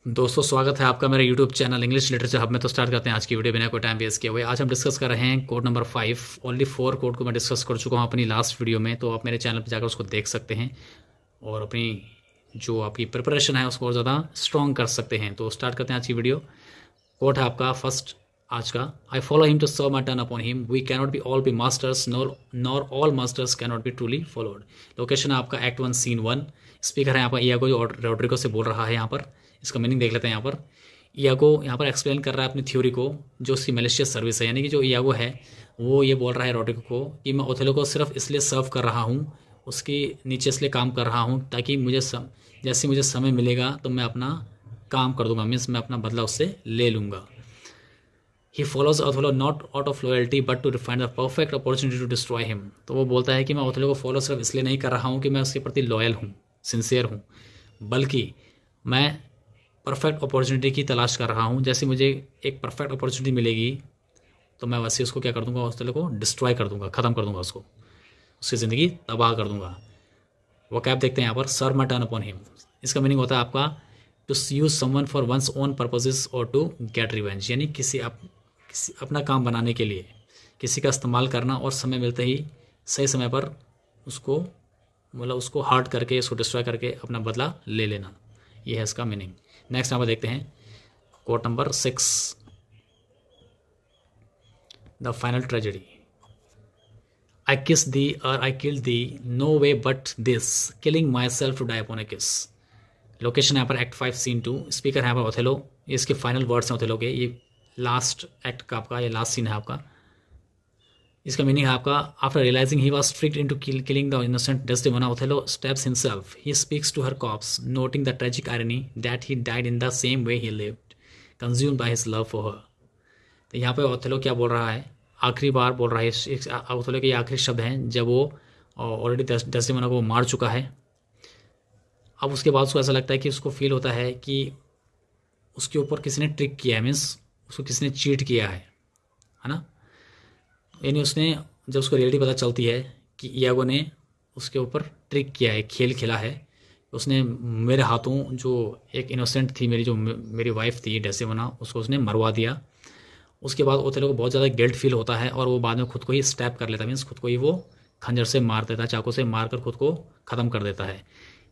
दोस्तों स्वागत है आपका मेरे YouTube channel English literature hub में। तो स्टार्ट करते हैं आज की वीडियो बिना कोई टाइम वेस्ट किए हुए। आज हम डिस्कस कर रहे हैं कोड नंबर 5। ओनली 4 कोड को मैं डिस्कस कर चुका हूँ अपनी लास्ट वीडियो में, तो आप मेरे चैनल पर जाकर उसको देख सकते हैं और अपनी जो आपकी प्रिपरेशन है उसको और ज़्यादा स्ट्रॉन्ग कर सकते हैं। तो स्टार्ट करते हैं आज की वीडियो। कोड है आपका फर्स्ट आज का, I follow him to serve my turn upon him, we cannot be all be masters nor all masters cannot be truly followed. Location है आपका एक्ट 1 सीन 1। स्पीकर है यहाँ पर इयागो जो रोड्रिगो से बोल रहा है। यहाँ पर इसका मीनिंग देख लेते हैं। यहाँ पर इयागो यहाँ पर एक्सप्लेन कर रहा है अपनी थ्योरी को, जो उसकी मैलिशियस सर्विस है। यानी कि जो इयागो है वो ये बोल रहा है रोड्रिगो को कि मैं ओथेलो को सिर्फ इसलिए सर्व कर रहा हूँ, उसके नीचे इसलिए काम कर रहा हूँ ताकि जैसे मुझे समय मिलेगा तो मैं अपना काम कर दूंगा, मीन्स मैं अपना बदला उससे ले लूँगा। He follows Othello not out of loyalty but to find the perfect opportunity to destroy him. तो वो बोलता है कि मैं ओथेलो को फॉलो सिर्फ इसलिए नहीं कर रहा हूँ कि मैं उसके प्रति लॉयल हूँ, सिंसियर हूँ, बल्कि मैं परफेक्ट अपॉर्चुनिटी की तलाश कर रहा हूँ। जैसे मुझे एक परफेक्ट अपॉर्चुनिटी मिलेगी तो मैं वैसे उसको क्या कर दूंगा, ओथेलो को डिस्ट्रॉय कर दूंगा, ख़त्म कर दूंगा उसको, उसकी ज़िंदगी तबाह कर दूंगा। वो कैप देखते हैं यहाँ पर, serve my turn upon him. इसका मीनिंग होता है आपका to use someone for one's own purposes और टू गेट रिवेंज। यानी किसी अपना काम बनाने के लिए किसी का इस्तेमाल करना और समय मिलते ही सही समय पर उसको मतलब उसको हार्ट करके उसको डिस्ट्रॉय करके अपना बदला ले लेना। ये है इसका मीनिंग। नेक्स्ट यहाँ पर देखते हैं quote number 6, the final tragedy. I kissed thee or I killed thee, no way but this, killing myself to die upon a kiss। Location यहाँ पर एक्ट 5 सीन 2। स्पीकर है यहाँ पर ओथेलो। ये इसके फाइनल वर्ड्स हैं ओथेलो के। ये लास्ट एक्ट का आपका ये लास्ट सीन है आपका। इसका मीनिंग है आपका, after realising he was tricked into killing the innocent Desdemona, Othello stabs himself, he speaks to her corpse noting the tragic irony that he died in the same way he lived, consumed by his love for her. तो यहाँ पे Othello क्या बोल रहा है, आखिरी बार बोल रहा है। ओथेलो के ये आखिरी शब्द हैं जब वो ऑलरेडी डेस्डेमोना को मार चुका है। अब उसके बाद उसको ऐसा लगता है कि उसको फील होता है कि उसके ऊपर किसी ने ट्रिक किया है, मीन्स उसको किसी ने चीट किया है ना। यानी उसने जब उसको रियलिटी पता चलती है कि इयागो ने उसके ऊपर ट्रिक किया है, खेल खेला है, उसने मेरे हाथों जो एक इनोसेंट थी मेरी वाइफ थी डेस्डेमोना, उसको उसने मरवा दिया। उसके बाद ओथेलो को बहुत ज़्यादा गिल्ट फील होता है और वो बाद में खुद को ही स्टैप कर लेता है, मीन्स खुद को ही वो खंजर से मार देता है, चाकू से मारकर खुद को ख़त्म कर देता है।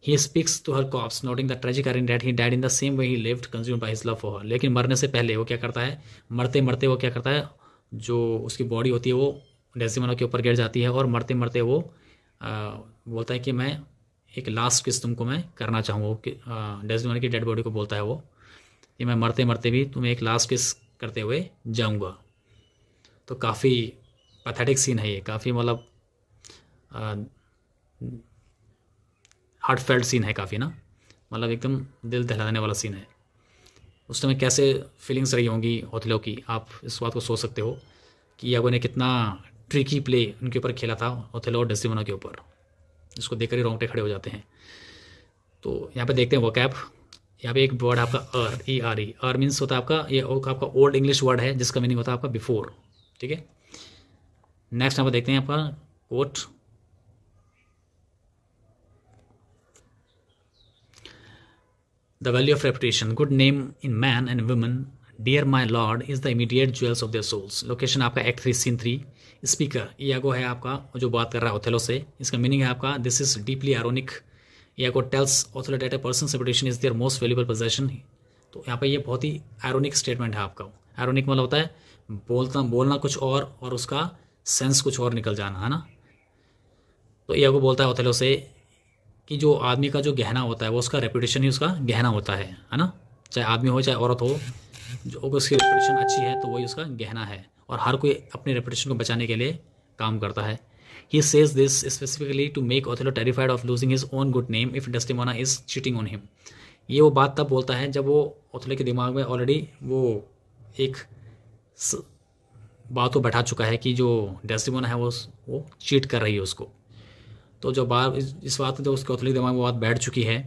He speaks to her corpse noting the tragic irony that he died in the same way he lived, consumed by his love for her. लेकिन मरने से पहले वो क्या करता है, मरते मरते वो क्या करता है, जो उसकी बॉडी होती है वो डेस्डेमोना के ऊपर गिर जाती है और मरते मरते वो बोलता है कि मैं एक लास्ट किस तुमको मैं करना चाहूँ। डेस्डेमोना की डेड बॉडी को बोलता है वो कि मैं मरते मरते भी तुम्हें एक लास्ट किस करते हुए जाऊंगा। तो काफ़ी पैथेटिक सीन है ये, काफ़ी मतलब हार्ट फेल्ट सीन है काफ़ी ना, मतलब एकदम दिल दहलाने वाला सीन है। उस समय कैसे फीलिंग्स रही होंगी ओथेलो की, आप इस बात को सोच सकते हो कि इयागो ने कितना ट्रिकी प्ले उनके ऊपर खेला था, ओथेलो और डेस्डेमोना के ऊपर। इसको देखकर ही रोंगटे खड़े हो जाते हैं। तो यहाँ पे देखते हैं वोकैब। यहाँ पे एक वर्ड आपका ERE, आर मीन्स होता है आपका, ये आपका ओल्ड इंग्लिश वर्ड है जिसका मीनिंग होता है आपका बिफोर। ठीक है, नेक्स्ट यहाँ पर देखते हैं आपका quote. The value of reputation, good name in man and woman, dear my lord is the immediate jewels of their souls. Location आपका एक्ट 3 सीन 3। स्पीकर इयागो है आपका जो बात कर रहा है ओथेलो से। इसका मीनिंग है आपका, this is deeply ironic, Iago tells Othello that a person's reputation is their most valuable possession. तो यहाँ पे ये बहुत ही आयरोनिक स्टेटमेंट है आपका। आयरोनिक मतलब होता है बोलना कुछ और उसका सेंस कुछ और निकल जाना, है ना। तो इयागो बोलता है ओथेलो से कि जो आदमी का जो गहना होता है वो उसका रेपुटेशन ही उसका गहना होता है ना। चाहे आदमी हो चाहे औरत हो, जो उसकी रेपुटेशन अच्छी है तो वही उसका गहना है, और हर कोई अपनी रेपुटेशन को बचाने के लिए काम करता है। He says this specifically to make Othello terrified of losing his own good name if Desdemona is cheating on him। ये वो बात तब बोलता है जब वो ओथेलो के दिमाग में ऑलरेडी वो एक बात को बैठा चुका है कि जो डेस्डेमोना है वो चीट कर रही है उसको। तो जो बार इस बात जो उसके ओथेलो के दिमाग में बात बैठ चुकी है,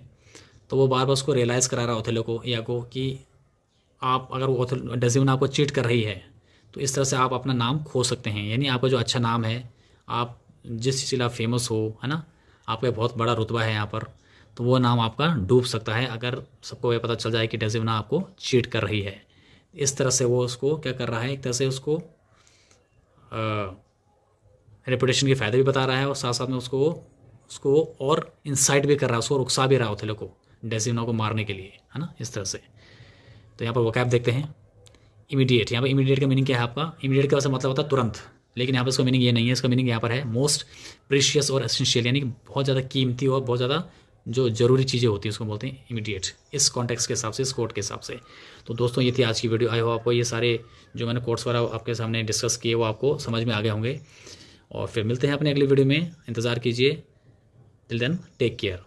तो वो बार बार उसको रियलाइज़ करा रहा है ओथेलो को, इयागो, कि आप अगर वो डेस्डेमोना आपको चीट कर रही है तो इस तरह से आप अपना नाम खो सकते हैं। यानी आपका जो अच्छा नाम है, आप जिस चीज़ के लिए आप फेमस हो, है ना, आपका बहुत बड़ा रुतबा है यहाँ पर, तो वो नाम आपका डूब सकता है अगर सबको ये पता चल जाए कि डेजिवना आपको चीट कर रही है। इस तरह से वो उसको क्या कर रहा है, एक तरह से उसको रेपुटेशन के फ़ायदे भी बता रहा है और साथ साथ में उसको और इंसाइट भी कर रहा है, उसको रुकसा भी रहा है ओथेलो को डेजिवना को मारने के लिए, है ना, इस तरह से। तो यहाँ पर वोकैब देखते हैं। इमीडिएट, यहाँ पर इमीडिएट का मीनिंग क्या है आपका, इमीडिएट का वैसे मतलब होता है तुरंत, लेकिन यहाँ पर इसका मीनिंग ये नहीं है। इसका मीनिंग यहाँ पर है मोस्ट प्रीशियस और एसेंशियल, यानी कि बहुत ज़्यादा कीमती और बहुत ज़्यादा जो ज़रूरी चीज़ें होती हैं उसको बोलते हैं इमीडिएट, इस कॉन्टेक्स्ट के हिसाब से, इस कोट के हिसाब से। तो दोस्तों ये थी आज की वीडियो। आई होप आपको ये सारे जो मैंने कोट्स वगैरह आपके सामने डिस्कस किए वो आपको समझ में आ गए होंगे। और फिर मिलते हैं अपने अगली वीडियो में, इंतज़ार कीजिए। Till then take care.